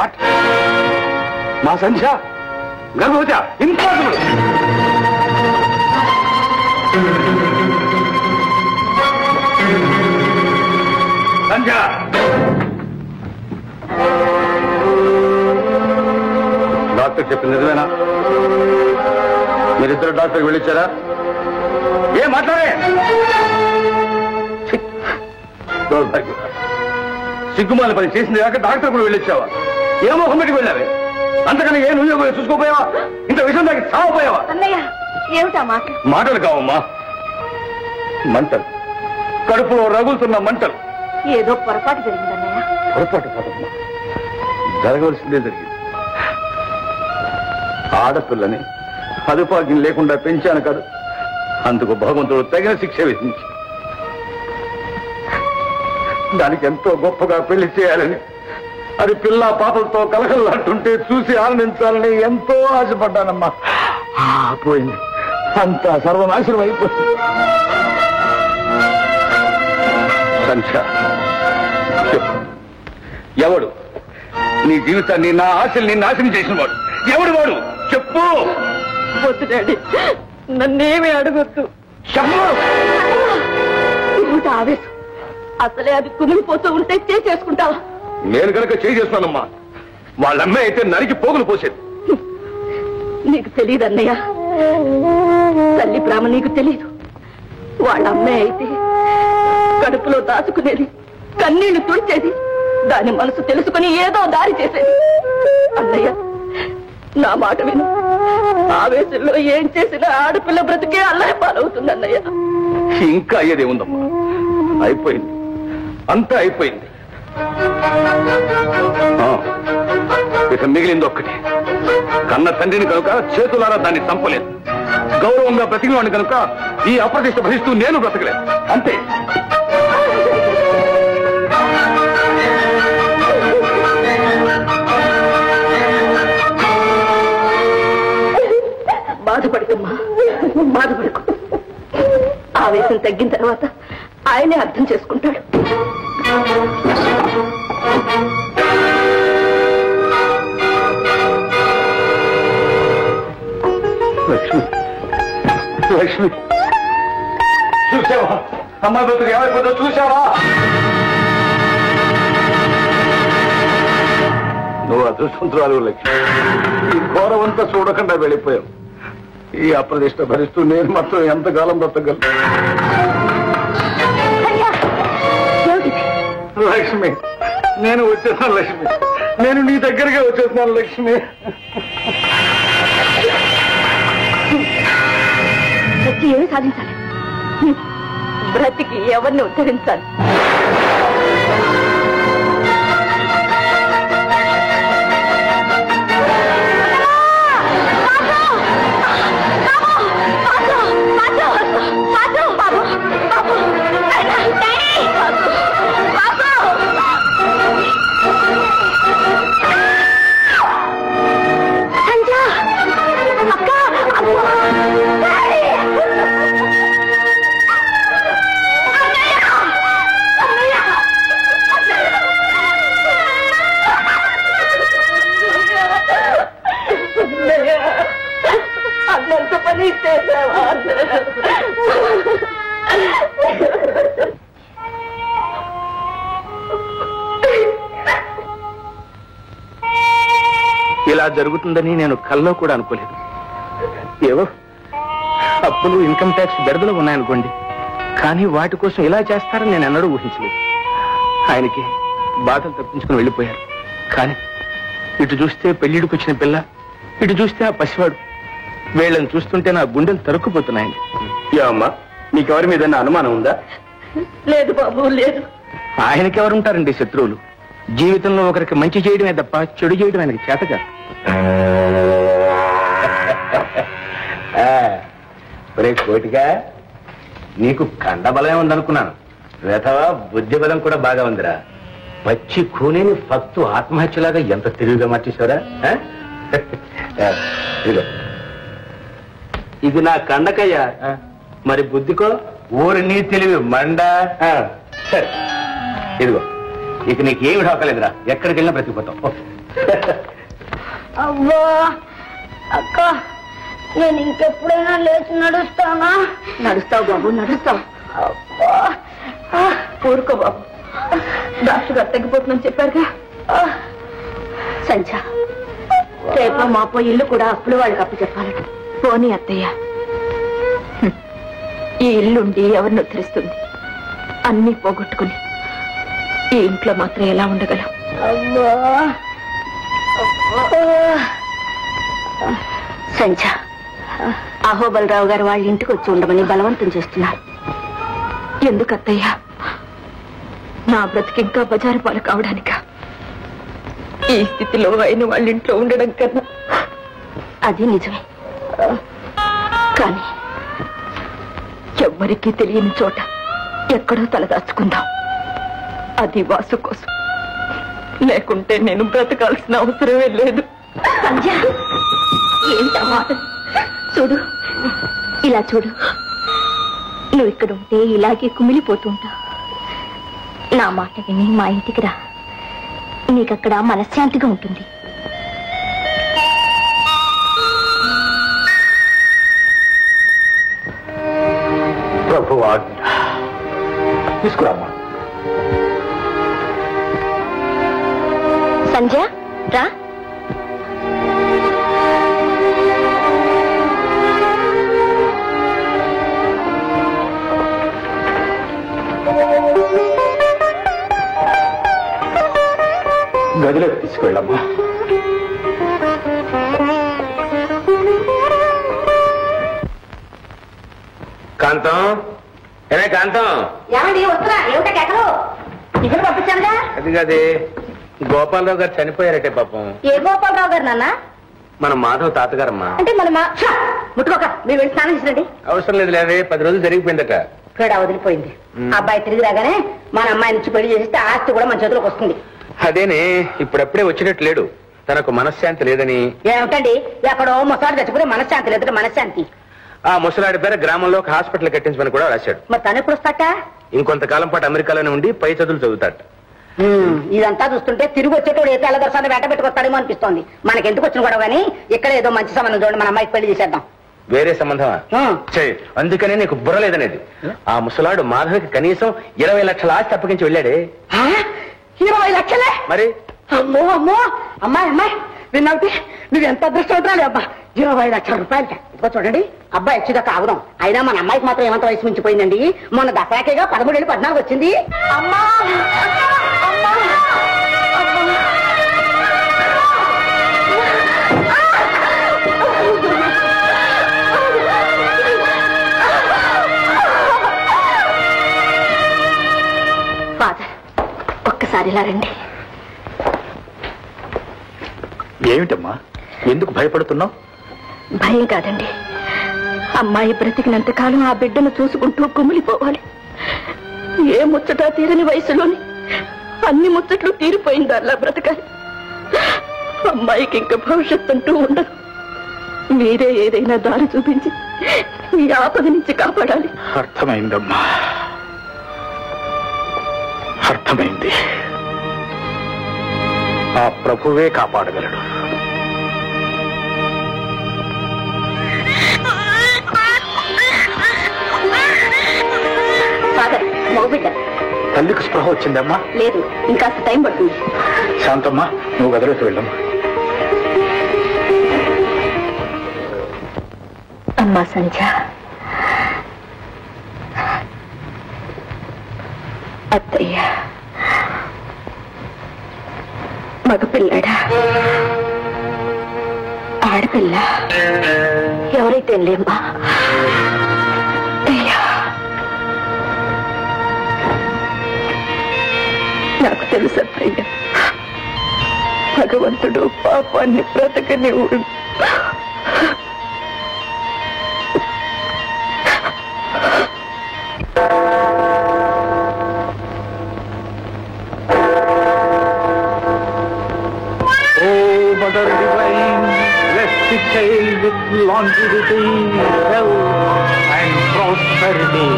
What? మా సంధ్య గర్భవతి? Impossible. సంధ్య, doctor చెప్పింది నిజమేనా? మీరిద్దరు డాక్టర్కి వెళ్ళిచ్చారా? ఏం మాట్లాడే? సిగ్గుమాల పని చేసింది కాక డాక్టర్ కూడా వెళ్ళొచ్చావా? ఏ మొహం పెట్టి వెళ్ళావే? అంతకన్నా ఏ నువ్వు చూసుకోపోయావా? ఇంత విషయం దానికి సావపోయావా? ఏమిటా మాటలు కావమ్మా, మంటలు, కడుపులో రగులుతున్న మంటలు. ఏదో పొరపాటు జరిగిందన్నయ్య. పొరపాటు కాదమ్మా, జరగవలసిందే జరిగింది. ఆడపిల్లని అదుపాగ్యం లేకుండా పెంచాను కాదు, అందుకు భగవంతుడు తగిన శిక్ష విధించి దానికి ఎంతో గొప్పగా పెళ్లి చేయాలని, అది పిల్ల పాపలతో కలకల్లాంటుంటే చూసి ఆనందించాలని ఎంతో ఆశపడ్డానమ్మా. పోయింది, అంతా సర్వనాశనం అయిపోయింది. సంధ్య, ఎవడు నీ జీవితాన్ని, నా ఆశల్ని నాశనం చేసిన వాడు ఎవడు? వాడు చెప్పు. వద్దు డాడీ, నన్నేమీ అడగొద్దు. చెప్పు. ఆవేశం, అసలే అది కుమిలిపోతూ ఉంటే చేసుకుంటావా? నేను కనుక చేసుకున్నానమ్మా, వాళ్ళమ్మాయి అయితే నరికి పోగులు పోసేది. నీకు తెలియదు అన్నయ్య, తల్లి ప్రేమ నీకు తెలీదు. వాళ్ళ అమ్మాయి అయితే కడుపులో దాచుకునేది, కన్నీళ్లు తుడిచేది, దాని మనసు తెలుసుకుని ఏదో దారి చేసేది. అన్నయ్య, నా మాట విను. ఆవేశంలో ఏం చేసినా ఆడపిల్ల బ్రతికే అల్లరి పాలవుతుంది అన్నయ్య. ఇంకా అయ్యేదే ఉందమ్మా, అయిపోయింది, అంతా అయిపోయింది. ఇక మిగిలింది ఒక్కటి. కన్న తండ్రిని కనుక చేతులారా దాన్ని చంపలేదు, గౌరవంగా బ్రతికినవాడిని కనుక ఈ అప్రతిష్ట భరిస్తూ నేను బ్రతకలేదు, అంతే. బాధపడుతుమ్మా, బాధపడుకో. ఆవేశం తగ్గిన తర్వాత ఆయనే అర్థం చేసుకుంటాడు. లక్ష్మి, లక్ష్మి, చూసావా అమ్మాయి బతుకు ఏమైపోతుందో చూసావా? నువ్వు అదృష్టవంతురాలు లక్ష్మి. ఈ ఘోరమంతా చూడకుండా వెళ్ళిపోయావు. ఈ అప్రదిష్ట భరిస్తూ నేను మాత్రం ఎంతకాలం బ్రతకగలను? లక్ష్మి, నేను వచ్చేసాను లక్ష్మి, నేను నీ దగ్గరగా వచ్చేస్తున్నాను లక్ష్మి. ఏమి సాధించాలి? బ్రతికి ఎవరిని ఉద్ధరించాలి? అన్నంత పని చేసావా? ఇలా జరుగుతుందని నేను కల్లో కూడా అనుకోలేదు. ఏవో అప్పులు, ఇన్కమ్ ట్యాక్స్ బెడదలు ఉన్నాయనుకోండి, కానీ వాటి కోసం ఇలా చేస్తారని నేను ఎన్నడూ ఊహించలేదు. ఆయనకి బాధలు తప్పించుకుని వెళ్ళిపోయారు. కానీ ఇటు చూస్తే పెళ్లిడికి వచ్చిన పిల్ల, ఇటు చూస్తే ఆ పసివాడు, వీళ్ళని చూస్తుంటే నా గుండెలు తరుక్కుపోతున్నాయండి. అమ్మా, మీకెవరి మీద అనుమానం ఉందా? లేదు బాబు, లేదు. ఆయనకెవరుంటారండి శత్రువులు? జీవితంలో ఒకరికి మంచి చేయడమే తప్ప చెడు చేయడం ఆయనకి చేతగా. కోటిగా నీకు కండబలమే ఉందనుకున్నాను, వేతవా బుద్ధి బలం కూడా బాగా ఉందిరా. పచ్చి కూనేని ఫక్తు ఆత్మహత్యలాగా ఎంత తెలివిగా మార్చేశారా? ఇది నా కండకయ్యా, మరి బుద్ధికో ఊరి నీ తెలివి మండ. సరే ఇదిగో, ఇక నీకు ఏమి ఢోకలేదురా, ఎక్కడికి వెళ్ళినా బ్రతికిపోతావు. అవ్వా అక్క, నేను ఇంకెప్పుడైనా లేచి నడుస్తానా? నడుస్తావు బాబు, నడుస్తావు. ఊరుకో బాబు, డాక్టర్ గారు తగ్గిపోతుందని చెప్పారుగా. సంధ్య, రేపు మాపో ఇల్లు కూడా అప్పులు వాళ్ళకి అప్పు చెప్పాలట. పోనీ అత్తయ్య, ఈ ఇల్లుండి ఎవరిని ఉద్ధరిస్తుంది? అన్నీ పోగొట్టుకుని ఈ ఇంట్లో మాత్రం ఎలా ఉండగలం? సంధ్య, అహోబలరావు గారు వాళ్ళ ఇంటికి వచ్చి ఉండమని బలవంతం చేస్తున్నారు. ఎందుకు అత్తయ్య? నా బ్రతికి ఇంకా బజారు పాలు కావడానిక? ఈ స్థితిలో అయిన వాళ్ళ ఇంట్లో ఉండడం కన్నా. అది నిజమే, కానీ ఎవ్వరికీ తెలియని చోట ఎక్కడో తలదాచుకుందాం. అది వాసు కోసం, లేకుంటే నేను బ్రతకాల్సిన అవసరమే లేదు. సంధ్య, ఏంటా మాట? చూడు, ఇలా చూడు. నువ్వు ఇక్కడ ఉంటే ఇలాగే కుమిలిపోతుంటా. నా మాట విని మా ఇంటికి రా, నీకక్కడ మనశ్శాంతిగా ఉంటుంది. ప్రభువా, తీసుకురామ్మా. సంధ్య, రా. గదిలోకి తీసుకెళ్ళమ్మా. కాంతం, ఏమే కాంతం? ఏమండి వస్తున్నా? ఏమిటో ఎక్కడో టిఫిన్ పంపించానుగా. అది కాదే, గోపాలరావు గారు చనిపోయారటే పాపం. ఏ గోపాలరావు గారు నాన్న? మన మాధవ్ తాతగారమ్మా. అంటే మన ముట్టుకోక మీరు వెళ్ళి స్నానం చేసిరండి. అవసరం లేదు లేవే, 10 రోజులు జరిగిపోయిందట. కూడా వదిలిపోయింది. అబ్బాయి తిరిగి రాగానే మన అమ్మాయి నుంచి పెళ్లి చేస్తే ఆస్తి కూడా మన చేతిలోకి వస్తుంది. అదేనే, ఇప్పుడప్పుడే వచ్చినట్టు లేడు. తనకు మనశ్శాంతి లేదని. ఏమిటండి, ఎక్కడో ముసలాడు చచ్చిపోతే మనశ్శాంతి లేదు. మనశ్శాంతి ఆ ముసలాడి పేరు గ్రామంలో ఒక హాస్పిటల్ కట్టించమని కూడా రాశాడు. మరి తను ఎప్పుడు వస్తాట? ఇంకొంతకాలం పాటు అమెరికాలోనే ఉండి పై చదువులు చదువుతాడు. ఇదంతా చూస్తుంటే తిరిగి వచ్చేటోడు ఏ తెల్లదర్శాన్ని వెంట పెట్టుకొస్తాడేమో అనిపిస్తోంది. మనకెందుకు వచ్చిన కూడా కానీ ఇక్కడ ఏదో మంచి సంబంధం చూడండి, మన అమ్మాయికి పెళ్లి చేసేద్దాం. వేరే సంబంధమా? అందుకనే నీకు బుర్రలేదనేది. ఆ ముసలాడు మాధవికి కనీసం 20 లక్షల ఆస్తి అప్పగించి వెళ్ళాడే. 20 లక్షలే? మరి అమ్మో అమ్మో, అమ్మాయి అమ్మాయి విన్నావుతే నువ్వు ఎంత అదృష్టవుతాడు అబ్బా. 20 లక్షల రూపాయలకి ఇదిగో చూడండి, అబ్బాయి వచ్చేదాకా ఆగుదాం. అయినా మన అమ్మాయికి మాత్రం ఏమంత వయసు మించిపోయిందండి. మొన్న దసరాకేగా 13 ఏళ్ళు 14 వచ్చింది. అమ్మా ఫాదర్, ఒక్కసారి ఇలా రండి. ఏమిటమ్మా, ఎందుకు భయపడుతున్నావు? భయం కాదండి, అమ్మాయి బ్రతికినంత కాలం ఆ బిడ్డను చూసుకుంటూ కుమిలిపోవాలి. ఏ ముచ్చట తీరని వయసులోని అన్ని ముచ్చట్లు తీరిపోయింది. అలా బ్రతకాలి. అమ్మాయికి ఇంకా భవిష్యత్తు అంటూ ఉండదు. మీరే ఏదైనా దారి చూపించి ఈ ఆపద నుంచి కాపాడాలి. అర్థమైందమ్మా, అర్థమైంది. ఆ ప్రభువే కాపాడగలడు. ఫాదర్, మగబిడ్డ. తల్లికి స్పృహ వచ్చిందమ్మా? లేదు, ఇంకాస్త టైం పడుతుంది. శాంతమ్మా, నువ్వు గదిలోకి వెళ్ళమ్మా. అమ్మా సంధ్య, అత్తయ్య మగపిల్లాడా ఆడపిల్ల ఎవరైతే లేమ్మా. నాకు తెలుసు అత్తయ్య, భగవంతుడు పాపాన్ని బ్రతకనివ్వడు. Mother divine, bless the child with longevity, health and prosperity.